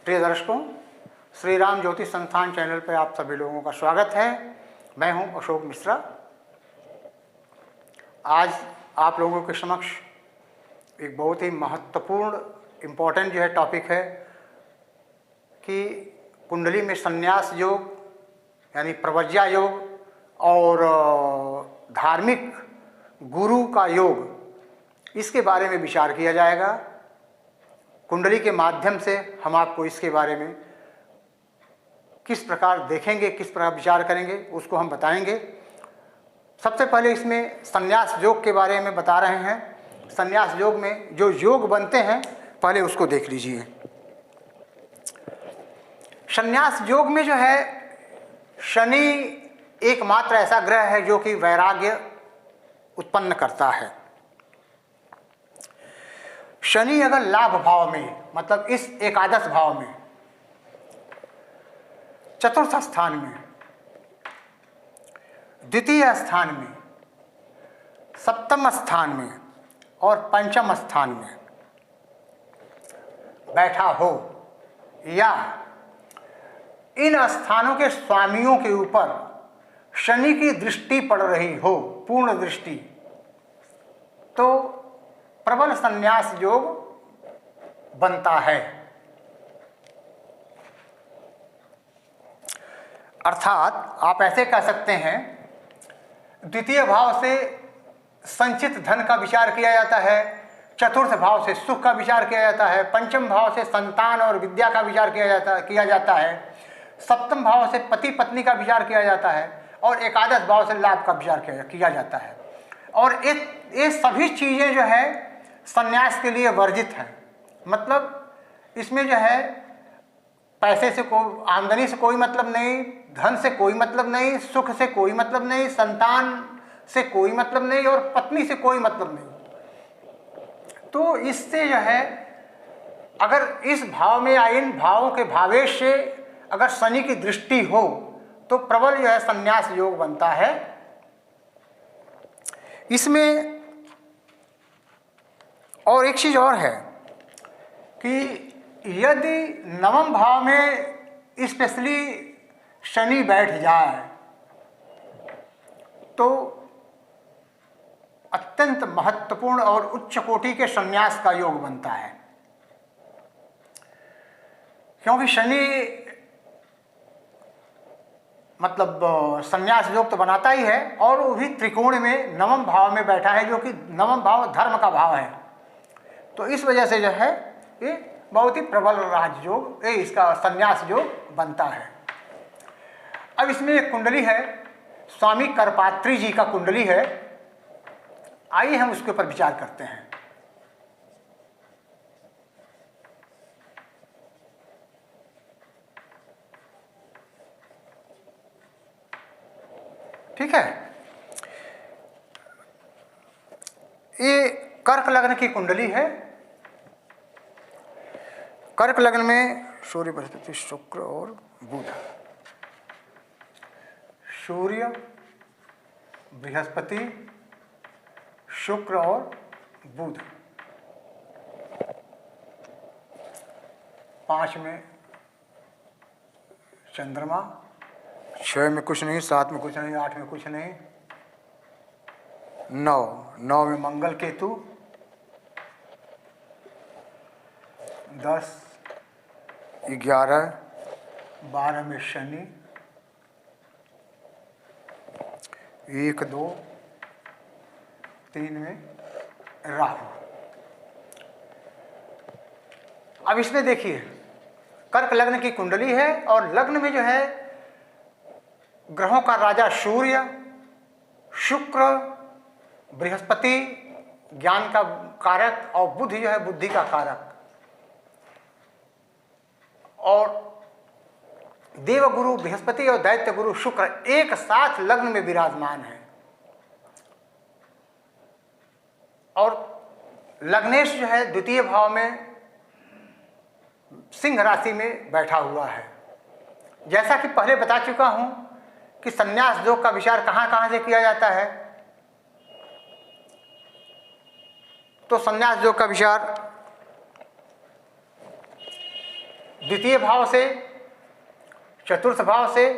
प्रिय दर्शकों, श्री राम ज्योति संस्थान चैनल पर आप सभी लोगों का स्वागत है। मैं हूं अशोक मिश्रा। आज आप लोगों के समक्ष एक बहुत ही महत्वपूर्ण इम्पोर्टेंट जो है टॉपिक है कि कुंडली में संन्यास योग यानी प्रव्रज्या योग और धार्मिक गुरु का योग, इसके बारे में विचार किया जाएगा। कुंडली के माध्यम से हम आपको इसके बारे में किस प्रकार देखेंगे, किस प्रकार विचार करेंगे, उसको हम बताएंगे। सबसे पहले इसमें संन्यास योग के बारे में बता रहे हैं। संन्यास योग में जो योग बनते हैं पहले उसको देख लीजिए। संन्यास योग में जो है शनि एकमात्र ऐसा ग्रह है जो कि वैराग्य उत्पन्न करता है। शनि अगर लाभ भाव में, मतलब इस एकादश भाव में, चतुर्थ स्थान में, द्वितीय स्थान में, सप्तम स्थान में और पंचम स्थान में बैठा हो या इन स्थानों के स्वामियों के ऊपर शनि की दृष्टि पड़ रही हो, पूर्ण दृष्टि, तो प्रबल संन्यास योग बनता है। अर्थात आप ऐसे कह सकते हैं, द्वितीय भाव से संचित धन का विचार किया जाता है, चतुर्थ भाव से सुख का विचार किया जाता है, पंचम भाव से संतान और विद्या का विचार किया जाता है, सप्तम भाव से पति पत्नी का विचार किया जाता है और एकादश भाव से लाभ का विचार किया जाता है। और ये सभी चीज़ें जो है संन्यास के लिए वर्जित है। मतलब इसमें जो है पैसे से कोई, आमदनी से कोई मतलब नहीं, धन से कोई मतलब नहीं, सुख से कोई मतलब नहीं, संतान से कोई मतलब नहीं और पत्नी से कोई मतलब नहीं। तो इससे जो है अगर इस भाव में या इन भावों के भावेश से अगर शनि की दृष्टि हो तो प्रबल जो है संन्यास योग बनता है। इसमें और एक चीज और है कि यदि नवम भाव में स्पेशली शनि बैठ जाए तो अत्यंत महत्वपूर्ण और उच्च कोटि के संन्यास का योग बनता है। क्योंकि शनि मतलब संन्यास योग तो बनाता ही है और वो भी त्रिकोण में नवम भाव में बैठा है, जो कि नवम भाव धर्म का भाव है। तो इस वजह से जो है ये बहुत ही प्रबल राजयोग, इसका संन्यास योग बनता है। अब इसमें एक कुंडली है, स्वामी करपात्री जी का कुंडली है। आइए हम उसके ऊपर विचार करते हैं। ठीक है, ये कर्क लग्न की कुंडली है। कर्क लग्न में सूर्य, बृहस्पति, शुक्र और बुध। सूर्य, बृहस्पति, शुक्र और बुध। 5 में चंद्रमा, 6 में कुछ नहीं, 7 में कुछ नहीं, 8 में कुछ नहीं, 9 में मंगल केतु, 10, 11, 12 में शनि, 1, 2, 3 में राहु। अब इसमें देखिए, कर्क लग्न की कुंडली है और लग्न में जो है ग्रहों का राजा सूर्य, शुक्र, बृहस्पति ज्ञान का कारक और बुध जो है बुद्धि का कारक, और देवगुरु बृहस्पति और दैत्य गुरु शुक्र एक साथ लग्न में विराजमान है। और लग्नेश जो है द्वितीय भाव में सिंह राशि में बैठा हुआ है। जैसा कि पहले बता चुका हूं कि संन्यास योग का विचार कहां से किया जाता है, तो संन्यास योग का विचार द्वितीय भाव से, चतुर्थ भाव से,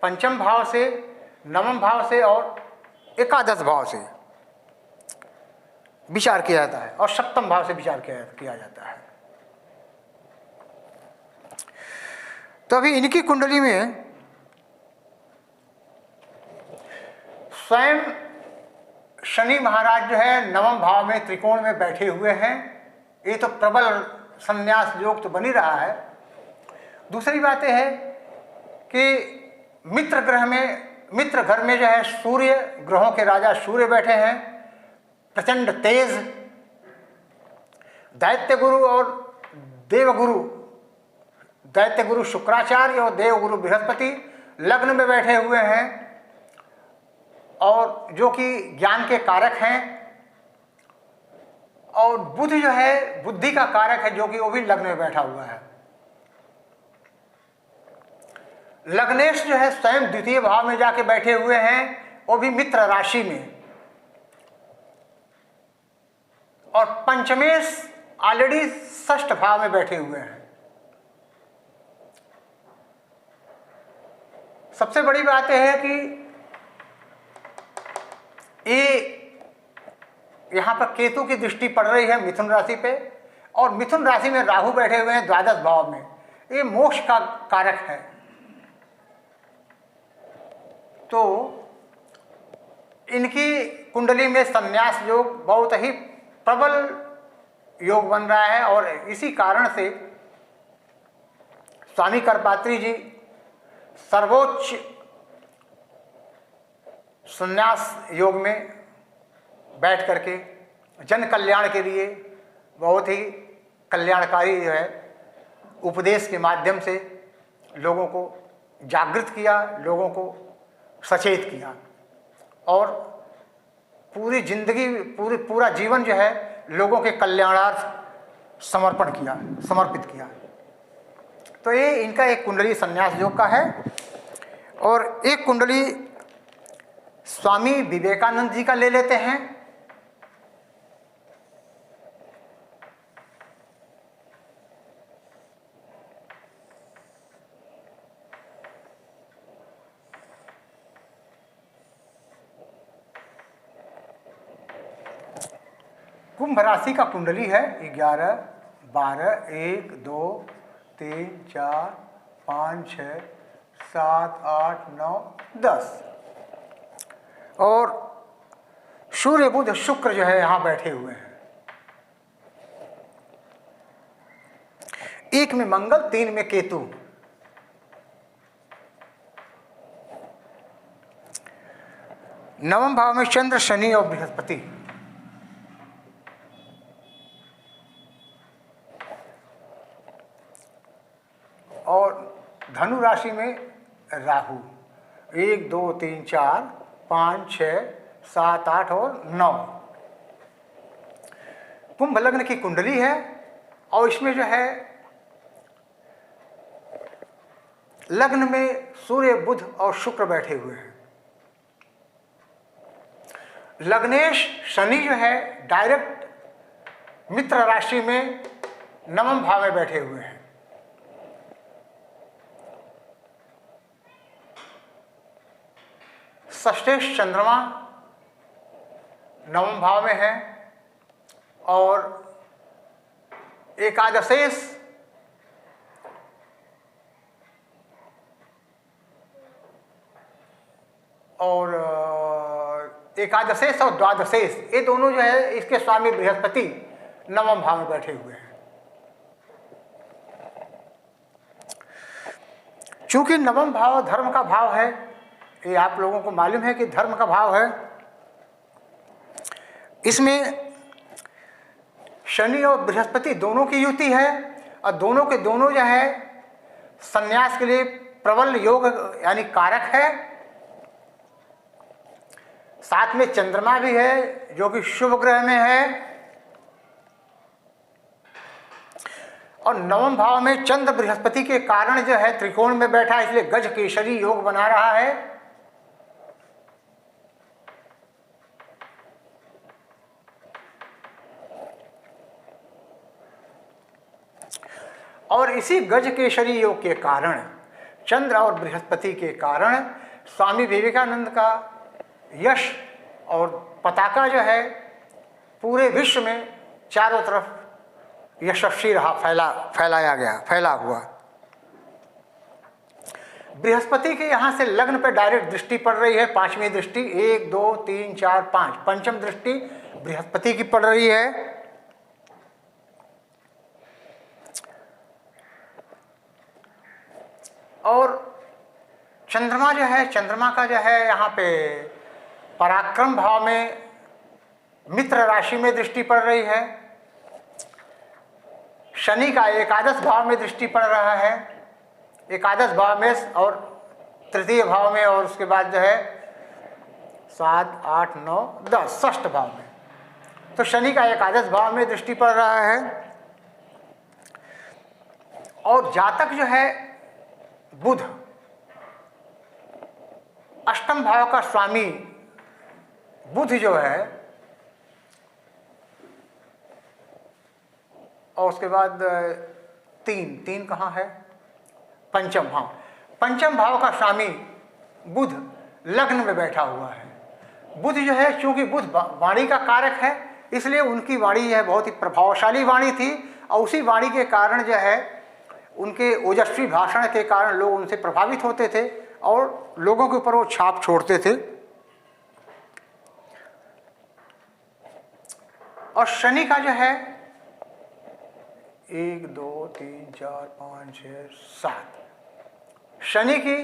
पंचम भाव से, नवम भाव से और एकादश भाव से विचार किया जाता है और सप्तम भाव से विचार किया जाता है। तो अभी इनकी कुंडली में स्वयं शनि महाराज जो है नवम भाव में त्रिकोण में बैठे हुए हैं। ये तो प्रबल संन्यास योग तो बन ही रहा है। दूसरी बात यह है कि मित्र घर में जो है सूर्य, ग्रहों के राजा सूर्य बैठे हैं, प्रचंड तेज। दैत्य गुरु और देवगुरु, दैत्य गुरु शुक्राचार्य और देवगुरु बृहस्पति लग्न में बैठे हुए हैं और जो कि ज्ञान के कारक हैं। और बुध जो है बुद्धि का कारक है, जो कि वो भी लग्न में बैठा हुआ है। लग्नेश जो है स्वयं द्वितीय भाव में जाके बैठे हुए हैं, वो भी मित्र राशि में। और पंचमेश ऑलरेडी षष्ठ भाव में बैठे हुए हैं। सबसे बड़ी बात यह है कि ये यहां पर केतु की दृष्टि पड़ रही है मिथुन राशि पे, और मिथुन राशि में राहु बैठे हुए हैं द्वादश भाव में। ये मोक्ष का कारक है। तो इनकी कुंडली में संन्यास योग बहुत ही प्रबल योग बन रहा है और इसी कारण से स्वामी करपात्री जी सर्वोच्च संन्यास योग में बैठ करके जन कल्याण के लिए बहुत ही कल्याणकारी जो है उपदेश के माध्यम से लोगों को जागृत किया, लोगों को सचेत किया और पूरी जिंदगी पूरा जीवन जो है लोगों के कल्याणार्थ समर्पित किया। तो ये इनका एक कुंडली संन्यास योग का है। और एक कुंडली स्वामी विवेकानंद जी का ले लेते हैं। कुंभ राशि का कुंडली है 11, 12, 1, 2, 3, 4, 5, 6, 7, 8, 9, 10 और सूर्य बुध शुक्र जो है यहां बैठे हुए हैं। 1 में मंगल, 3 में केतु। नवम भाव में चंद्र, शनि और बृहस्पति। और धनु राशि में राहु। 1, 2, 3, 4, 5, 6, 7, 8 और 9। कुंभ लग्न की कुंडली है और इसमें जो है लग्न में सूर्य, बुध और शुक्र बैठे हुए हैं। लग्नेश शनि जो है डायरेक्ट मित्र राशि में नवम भाव में बैठे हुए हैं। षष्ठेश चंद्रमा नवम भाव में है और एकादशेश और द्वादशेश ये दोनों जो है इसके स्वामी बृहस्पति नवम भाव में बैठे हुए हैं। चूंकि नवम भाव धर्म का भाव है, ये आप लोगों को मालूम है कि धर्म का भाव है। इसमें शनि और बृहस्पति दोनों की युति है और दोनों के दोनों जो है संन्यास के लिए प्रबल योग यानी कारक है। साथ में चंद्रमा भी है जो कि शुभ ग्रह में है और नवम भाव में चंद्र बृहस्पति के कारण जो है त्रिकोण में बैठा है, इसलिए गज केसरी योग बना रहा है। और इसी गजकेसरी योग के कारण, चंद्र और बृहस्पति के कारण स्वामी विवेकानंद का यश और पताका जो है पूरे विश्व में चारों तरफ यशस्वी रहा, फैला हुआ। बृहस्पति के यहाँ से लग्न पे डायरेक्ट दृष्टि पड़ रही है, 5वीं दृष्टि, 1 2 3 4 5, पंचम दृष्टि बृहस्पति की पड़ रही है। और चंद्रमा जो है, चंद्रमा का जो है यहाँ पे पराक्रम भाव में मित्र राशि में दृष्टि पड़ रही है। शनि का एकादश भाव में दृष्टि पड़ रहा है, एकादश भाव में और तृतीय भाव में, और उसके बाद जो है 7 8 9 10 षष्ठ भाव में। तो शनि का एकादश भाव में दृष्टि पड़ रहा है। और जातक जो है बुध, अष्टम भाव का स्वामी बुध जो है, और उसके बाद 3 कहाँ है, पंचम भाव, पंचम भाव का स्वामी बुध लग्न में बैठा हुआ है। बुध जो है, चूंकि बुध वाणी का कारक है, इसलिए उनकी वाणी जो है बहुत ही प्रभावशाली वाणी थी, और उसी वाणी के कारण जो है उनके ओजस्वी भाषण के कारण लोग उनसे प्रभावित होते थे और लोगों के ऊपर वो छाप छोड़ते थे। और शनि का जो है 1 2 3 4 5 6 7, शनि की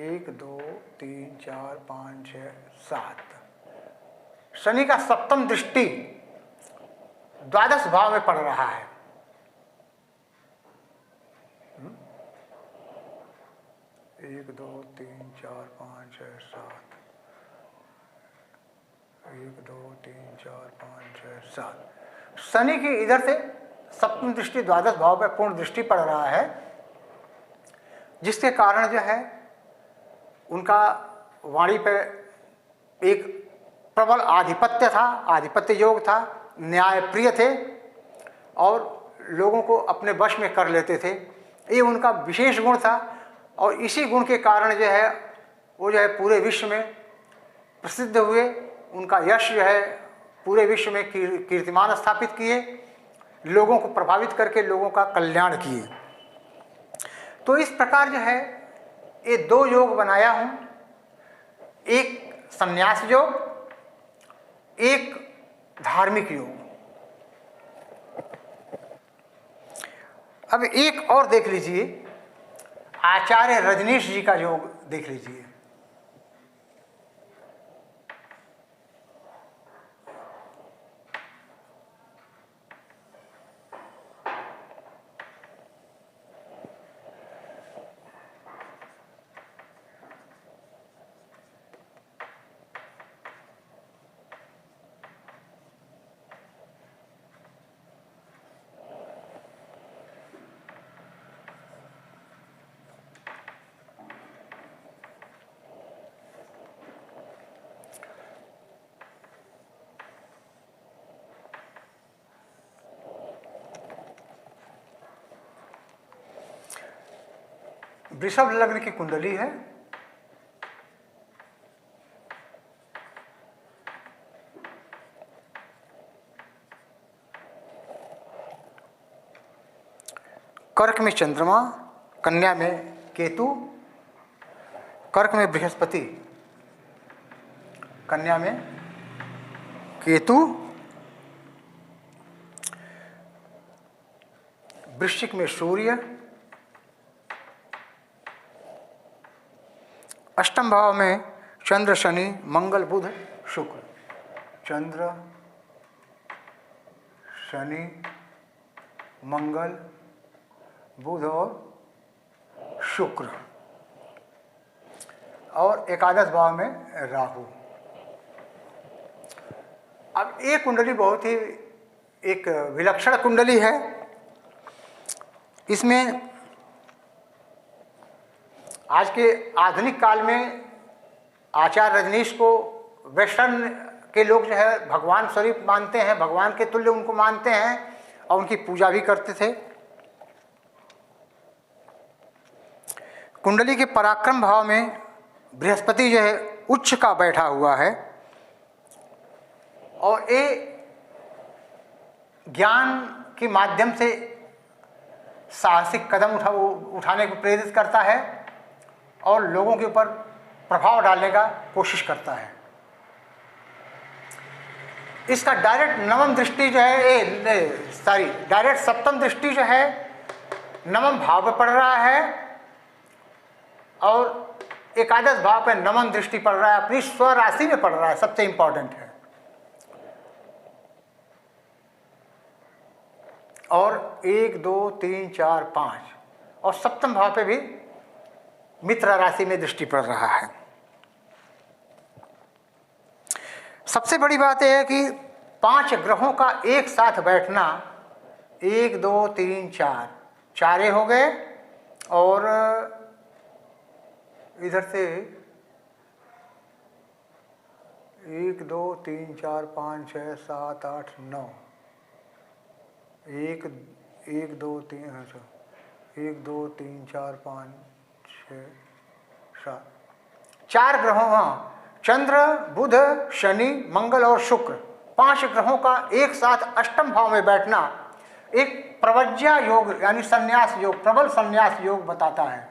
1 2 3 4 5 6 7, शनि का सप्तम दृष्टि द्वादश भाव में पड़ रहा है। 1 2 3 4 5 6 7, 1 2 3 4 5 6 7, शनि की इधर से सप्तम दृष्टि द्वादश भाव में पूर्ण दृष्टि पड़ रहा है, जिसके कारण जो है उनका वाणी पे एक प्रबल आधिपत्य था, आधिपत्य योग था, न्यायप्रिय थे और लोगों को अपने वश में कर लेते थे। ये उनका विशेष गुण था, और इसी गुण के कारण जो है वो जो है पूरे विश्व में प्रसिद्ध हुए। उनका यश जो है पूरे विश्व में कीर्तिमान स्थापित किए, लोगों को प्रभावित करके लोगों का कल्याण किए। तो इस प्रकार जो है ये 2 योग बनाया हूँ, एक संन्यास योग, एक धार्मिक योग। अब एक और देख लीजिए, आचार्य रजनीश जी का योग देख लीजिए। वृषभ लग्न की कुंडली है, कर्क में चंद्रमा, कन्या में केतु, कर्क में बृहस्पति, कन्या में केतु, वृश्चिक में सूर्य, अष्टम भाव में चंद्र शनि मंगल बुध शुक्र, चंद्र शनि मंगल बुध और शुक्र, और एकादश भाव में राहु। अब ये कुंडली बहुत ही एक विलक्षण कुंडली है। इसमें आज के आधुनिक काल में आचार्य रजनीश को वेस्टर्न के लोग जो है भगवान स्वरूप मानते हैं, भगवान के तुल्य उनको मानते हैं और उनकी पूजा भी करते थे। कुंडली के पराक्रम भाव में बृहस्पति जो है उच्च का बैठा हुआ है और ये ज्ञान के माध्यम से साहसिक कदम उठाने को प्रेरित करता है और लोगों के ऊपर प्रभाव डालने का कोशिश करता है। इसका डायरेक्ट नवम दृष्टि जो है डायरेक्ट सप्तम दृष्टि जो है नवम भाव पे पड़ रहा है और एकादश भाव पे नवम दृष्टि पड़ रहा है, अपनी स्वराशि में पड़ रहा है, सबसे इंपॉर्टेंट है। और 1 2 3 4 5 और सप्तम भाव पे भी मित्र राशि में दृष्टि पड़ रहा है। सबसे बड़ी बात यह है कि 5 ग्रहों का एक साथ बैठना, 1 2 3 4 चारे हो गए और इधर से 1 2 3 4 5 6 7 8 9 1 2 3 1 2 3 4 5 6 7 4 ग्रहों, हाँ, चंद्र बुध शनि मंगल और शुक्र 5 ग्रहों का एक साथ अष्टम भाव में बैठना एक प्रवज्या योग यानी संन्यास योग, प्रबल संन्यास योग बताता है।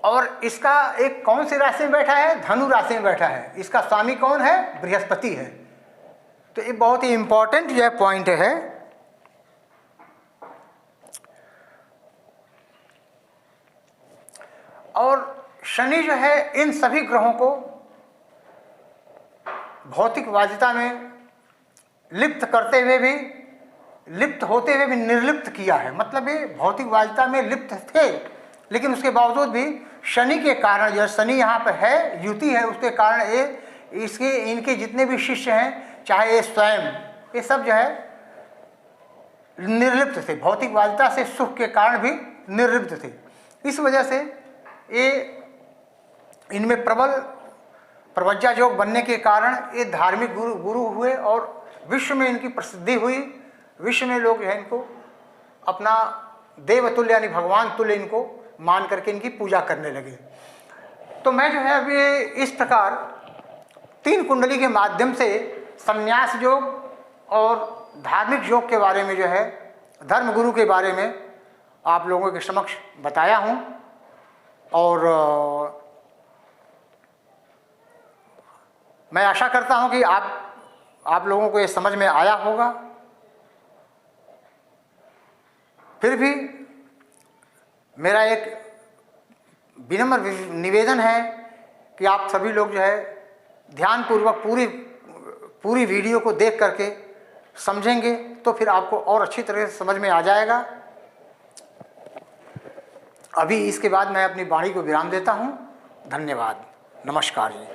और इसका एक कौन सी राशि में बैठा है? धनु राशि में बैठा है। इसका स्वामी कौन है? बृहस्पति है। तो ये बहुत ही इंपॉर्टेंट यह पॉइंट है। और शनि जो है इन सभी ग्रहों को भौतिकवादिता में लिप्त करते हुए भी, लिप्त होते हुए भी निर्लिप्त किया है। मतलब ये भौतिकवादिता में लिप्त थे लेकिन उसके बावजूद भी शनि के कारण, जो शनि यहाँ पर है, युति है, उसके कारण ये इसके इनके जितने भी शिष्य हैं, चाहे ये स्वयं, ये सब जो है निर्लिप्त थे, भौतिकवादिता से सुख के कारण भी निर्लिप्त थे। इस वजह से ये इनमें प्रबल प्रवज्जा योग बनने के कारण ये धार्मिक गुरु हुए और विश्व में इनकी प्रसिद्धि हुई। विश्व में लोग है इनको अपना देवतुल्य यानी भगवान तुल्य इनको मान करके इनकी पूजा करने लगे। तो मैं जो है अभी इस प्रकार 3 कुंडली के माध्यम से संन्यास योग और धार्मिक योग के बारे में, जो है धर्म गुरु के बारे में आप लोगों के समक्ष बताया हूँ। और मैं आशा करता हूँ कि आप लोगों को ये समझ में आया होगा। फिर भी मेरा एक विनम्र निवेदन है कि आप सभी लोग जो है ध्यानपूर्वक पूरी वीडियो को देख करके समझेंगे तो फिर आपको और अच्छी तरह से समझ में आ जाएगा। अभी इसके बाद मैं अपनी वाणी को विराम देता हूँ। धन्यवाद, नमस्कार जी।